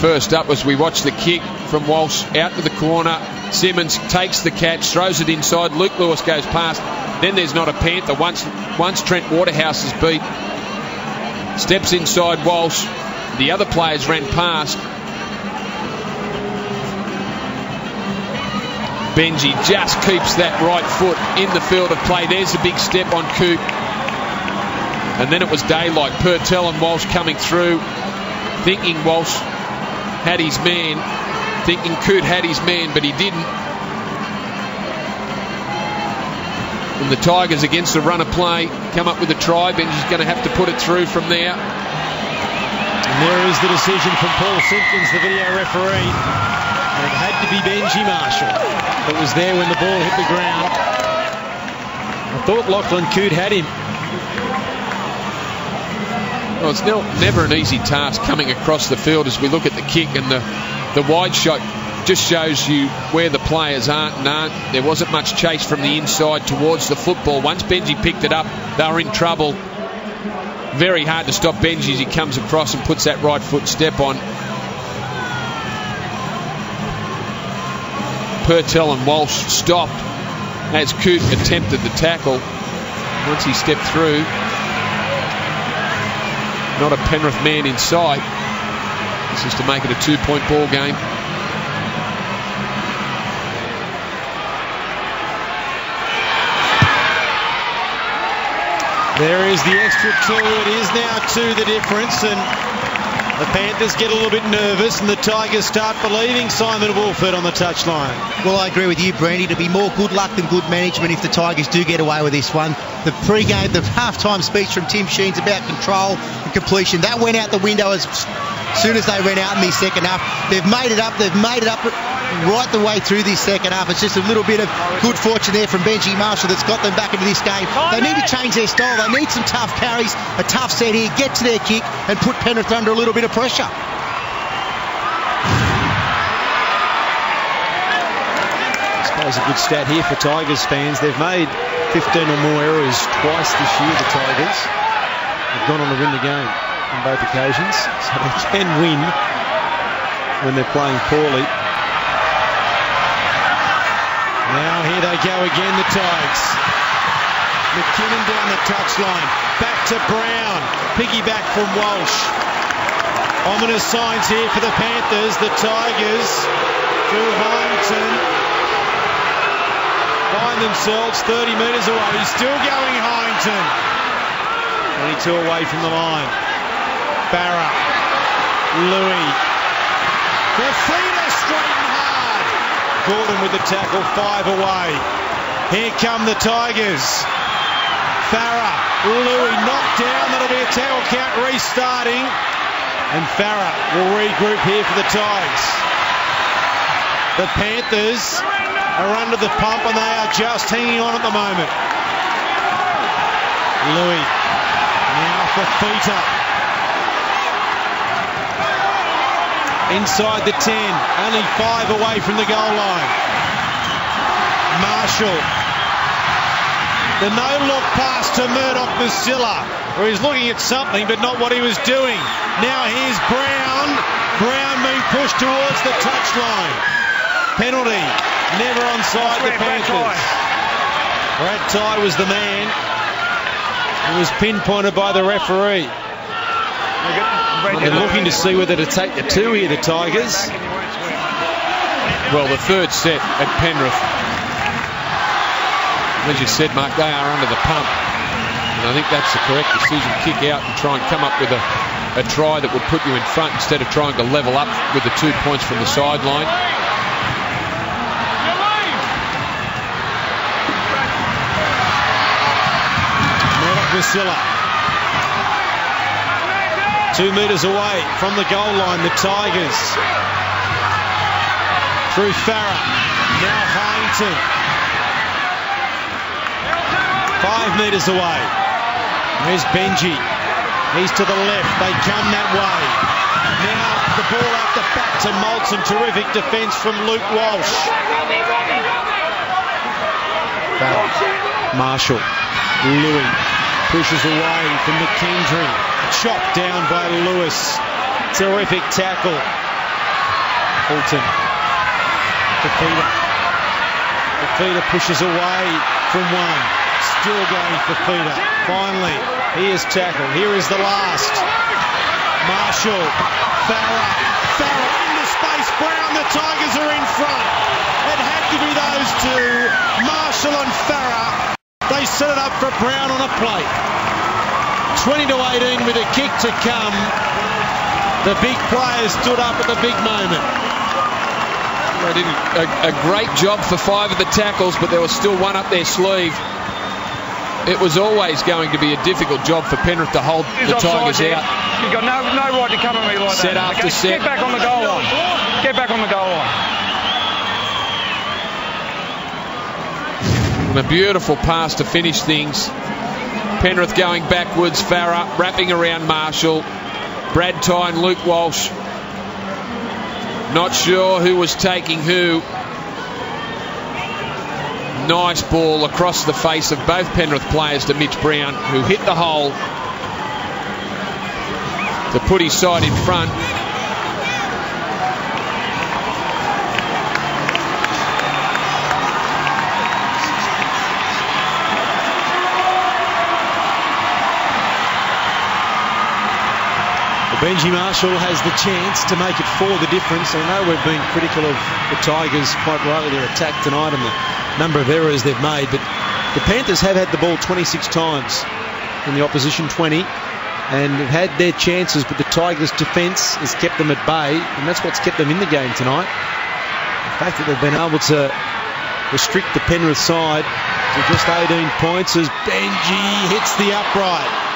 first up as we watch the kick from Walsh out to the corner. Simmons takes the catch, throws it inside. Luke Lewis goes past. Then there's not a Panther. Once Trent Waterhouse is beat, steps inside Walsh. The other players ran past. Benji just keeps that right foot in the field of play. There's a big step on Coote. And then it was daylight. Purtell and Walsh coming through, thinking Walsh had his man, thinking Coote had his man, but he didn't. And the Tigers, against the run of play, come up with a try. Benji's going to have to put it through from there. And there is the decision from Paul Simpkins, the video referee. And it had to be Benji Marshall that was there when the ball hit the ground. I thought Lachlan Coote had him. Well, it's never an easy task coming across the field as we look at the kick, and the wide shot just shows you where the players aren't and aren't. There wasn't much chase from the inside towards the football. Once Benji picked it up, they were in trouble. Very hard to stop Benji as he comes across and puts that right foot step on. Purtell and Walsh stopped as Coote attempted the tackle. Once he stepped through, not a Penrith man in sight. This is to make it a 2-point ball game. There is the extra 2. It is now 2 the difference, and the Panthers get a little bit nervous, and the Tigers start believing Simon Wolford on the touchline. Well, I agree with you, Brandy. It'll be more good luck than good management if the Tigers do get away with this one. The pre-game, the halftime speech from Tim Sheen's about control and completion, that went out the window as soon as they ran out in the second half. They've made it up. They've made it up right the way through this second half. It's just a little bit of good fortune there from Benji Marshall that's got them back into this game. They need to change their style. They need some tough carries, a tough set here, get to their kick and put Penrith under a little bit of pressure. I suppose a good stat here for Tigers fans. They've made 15 or more errors twice this year, the Tigers. They've gone on to win the game on both occasions, so they can win when they're playing poorly. Now here they go again, the Tigers. McKinnon down the touchline. Back to Brown. Piggyback from Walsh. Ominous signs here for the Panthers. The Tigers, through Hyington, find themselves 30 metres away. He's still going, Hyington. 22 away from the line. Barra. Louis. Their feet are straight and hard. Gordon with the tackle, 5 away. Here come the Tigers. Farah, Louis knocked down. That'll be a tackle count restarting. And Farah will regroup here for the Tigers. The Panthers are under the pump and they are just hanging on at the moment. Louis, now for Feta. Inside the 10, only 5 away from the goal line. Marshall. The no-look pass to Murdoch-Masila, where he's looking at something but not what he was doing. Now here's Brown. Brown being pushed towards the touchline. Penalty. Never onside the Panthers. Brad Tye was the man. It was pinpointed by the referee. They're looking to see whether to take the 2 here, the Tigers. Well, the third set at Penrith, as you said, Mark, they are under the pump. And I think that's the correct decision. Kick out and try and come up with a try that would put you in front instead of trying to level up with the 2 points from the sideline. Murdoch-Masila. 2 metres away from the goal line, the Tigers. Through Farah. Now Hyington. 5 metres away. There's Benji. He's to the left. They come that way. Now the ball out the back to Moulton. Terrific defence from Luke Walsh. Marshall. Louis pushes away from McKendry. Chopped down by Lewis. Terrific tackle. Fulton. Fafita pushes away from one. Still going for Fafita. Finally, he is tackled. Here is the last. Marshall. Farah into space. Brown. The Tigers are in front. It had to be those two. Marshall and Farah. They set it up for Brown on a plate. 20-18 with a kick to come. The big players stood up at the big moment. They did a great job for 5 of the tackles, but there was still one up their sleeve. It was always going to be a difficult job for Penrith to hold the Tigers out. You've got no right to come at me like set that. After set. Get back on the goal line. Get back on the goal line. And a beautiful pass to finish things. Penrith going backwards. Farah wrapping around Marshall. Brad Tyne, Luke Walsh. Not sure who was taking who. Nice ball across the face of both Penrith players to Mitch Brown, who hit the hole to put his side in front. Benji Marshall has the chance to make it 4 the difference. I know we've been critical of the Tigers, quite rightly, their attack tonight and the number of errors they've made, but the Panthers have had the ball 26 times in the opposition 20 and have had their chances, but the Tigers' defence has kept them at bay, and that's what's kept them in the game tonight. The fact that they've been able to restrict the Penrith side to just 18 points as Benji hits the upright.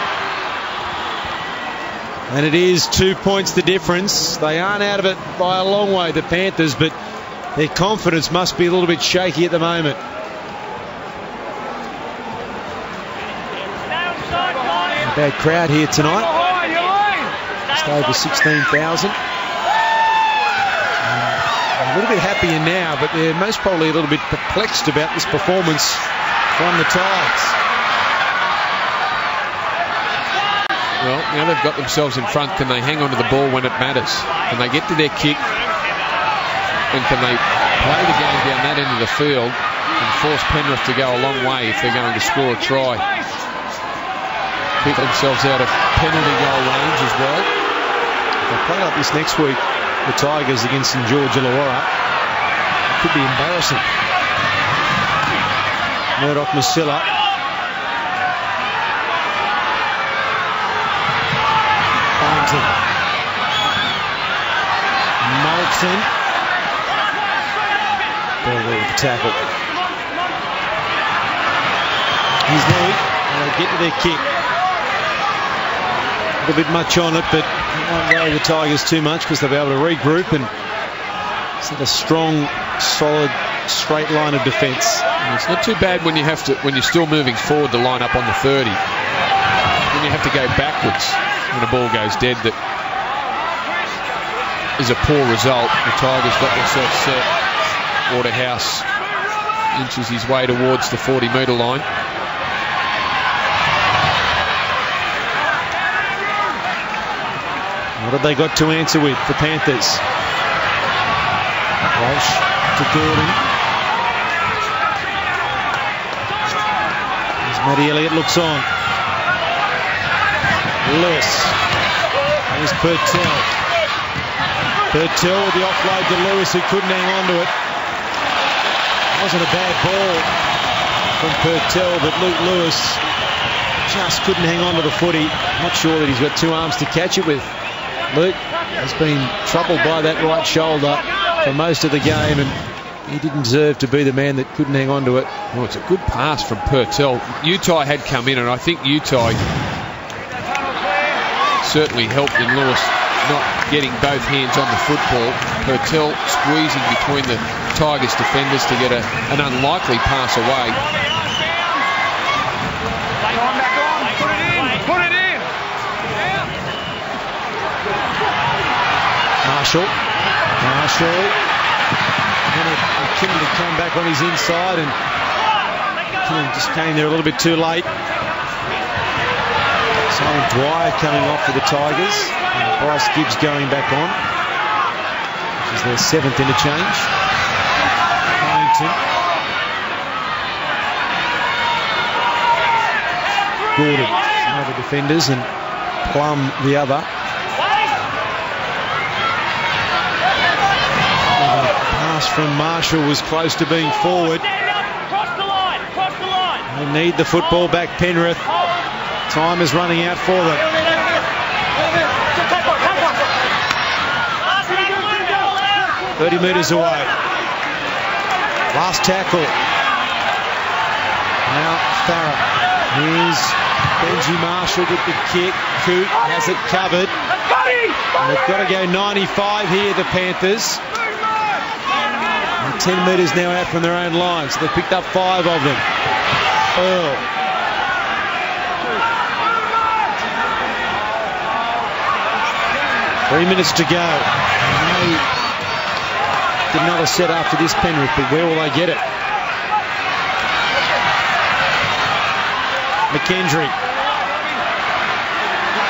And it is 2 points the difference. They aren't out of it by a long way, the Panthers, but their confidence must be a little bit shaky at the moment. A bad crowd here tonight. Just over 16,000. A little bit happier now, but they're most probably a little bit perplexed about this performance from the Tigers. Well, now they've got themselves in front. Can they hang on to the ball when it matters? Can they get to their kick? And can they play the game down that end of the field and force Penrith to go a long way if they're going to score a try? Keep themselves out of penalty goal range as well. If they play like this next week, the Tigers against St George Illawarra, it could be embarrassing. Murdoch-Masila. Moulton. Ball with the tackle. He's there. They get to their kick. A little bit much on it, but it won't worry the Tigers too much because they'll be able to regroup and set a strong, solid, straight line of defence. It's not too bad when you're still moving forward to line up on the 30. When you have to go backwards when a ball goes dead, that is a poor result. The Tigers got themselves set. Waterhouse inches his way towards the 40-metre line. What have they got to answer with, the Panthers? Walsh to Gordon. As Matty Elliott looks on. Lewis. There's Purtell. Purtell with the offload to Lewis, who couldn't hang on to it. Wasn't a bad ball from Purtell, but Luke Lewis just couldn't hang on to the footy. Not sure that he's got 2 arms to catch it with. Luke has been troubled by that right shoulder for most of the game, and he didn't deserve to be the man that couldn't hang on to it. Well, it's a good pass from Purtell. Utai had come in, and I think Utai certainly helped in Lewis not getting both hands on the football. Purtell squeezing between the Tigers defenders to get an unlikely pass away. Marshall. And McKinnon to come back on his inside, and McKinnon just came there a little bit too late. Simon Dwyer coming off for the Tigers. And Bryce Gibbs going back on. Which is It's their 7th interchange. Harrington. Gordon, one of the defenders, and Plum the other. Pass from Marshall was close to being forward. They need the football back, Penrith. Time is running out for them. 30 metres away. Last tackle. Now Farah. Here's Benji Marshall with the kick. Coote has it covered. And they've got to go 95 here, the Panthers. And 10 metres now out from their own line, so they've picked up 5 of them. Earl. Three minutes to go. They get another set after this, Penrith, but where will they get it? McKendry.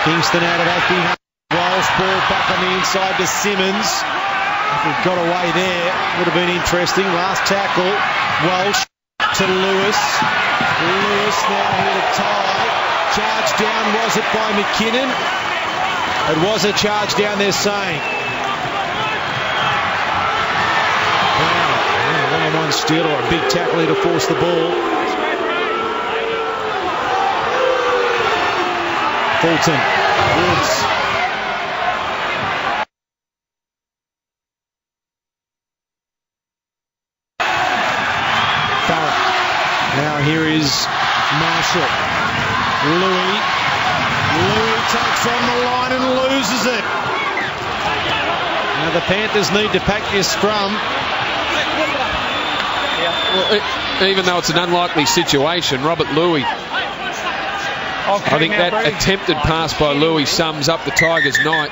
Kingston out of Ackey. Walsh ball back on the inside to Simmons. If we've got away there, would have been interesting. Last tackle. Walsh to Lewis. Lewis now here to tie. Charge down, was it by McKinnon? It was a charge down, they're saying. Wow, a one-on-one steal or a big tackle here to force the ball. Fulton. Woods. Farah. Now here is Marshall. Louis takes on the line and loses it. Now the Panthers need to pack their scrum. Well, even though it's an unlikely situation, Robert Louis, I think that attempted pass by Louis sums up the Tigers' night.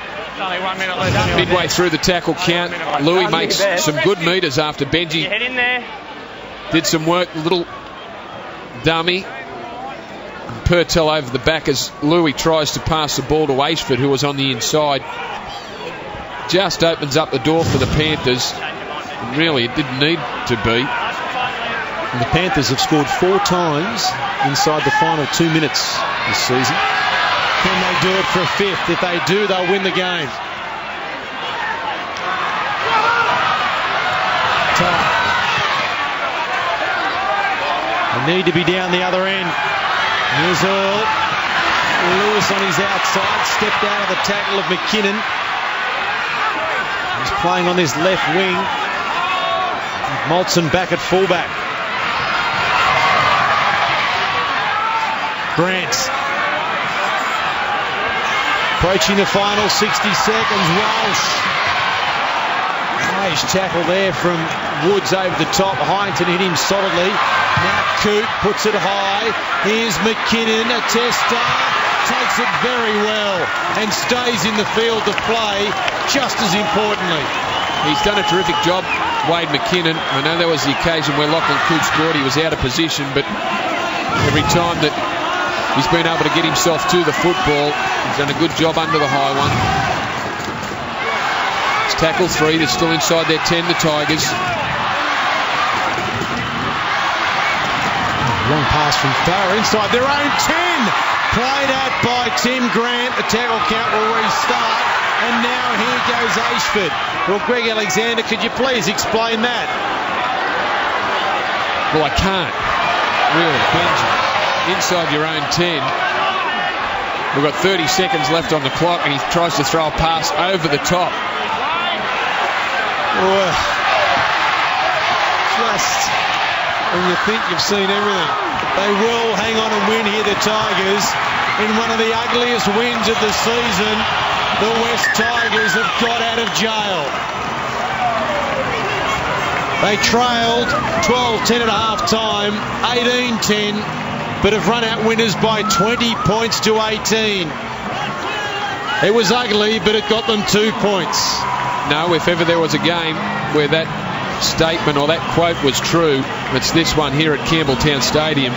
Midway through the tackle count, Louis makes some good metres after Benji did some work, little dummy. Purtell over the back as Louis tries to pass the ball to Ashford, who was on the inside. Just opens up the door for the Panthers. Really, it didn't need to be. And the Panthers have scored 4 times inside the final 2 minutes this season. Can they do it for a 5th? If they do, they'll win the game. They need to be down the other end. Here's Earl. Lewis on his outside, stepped out of the tackle of McKinnon. He's playing on this left wing. Maltson back at fullback. Grant. Approaching the final 60 seconds. Walsh. Nice tackle there from Woods over the top. Harrington hit him solidly. Now Coote puts it high. Here's McKinnon, a tester, takes it very well and stays in the field to play, just as importantly. He's done a terrific job, Wade McKinnon. I know there was the occasion where Lachlan Coote scored, he was out of position, but every time that he's been able to get himself to the football, he's done a good job under the high one. It's tackle 3, they're still inside their 10, the Tigers. Long pass from Farah inside their own 10. Played out by Tim Grant. The tackle count will restart. And now here goes Ashford. Well, Greg Alexander, could you please explain that? Well, I can't. Really, Benji. Inside your own 10. We've got 30 seconds left on the clock and he tries to throw a pass over the top. Just when you think you've seen everything. They will hang on and win here, the Tigers. In one of the ugliest wins of the season, the West Tigers have got out of jail. They trailed 12-10 at half time, 18-10, but have run out winners by 20 points to 18. It was ugly, but it got them 2 points. No, if ever there was a game where that statement or that quote was true, it's this one here at Campbelltown Stadium.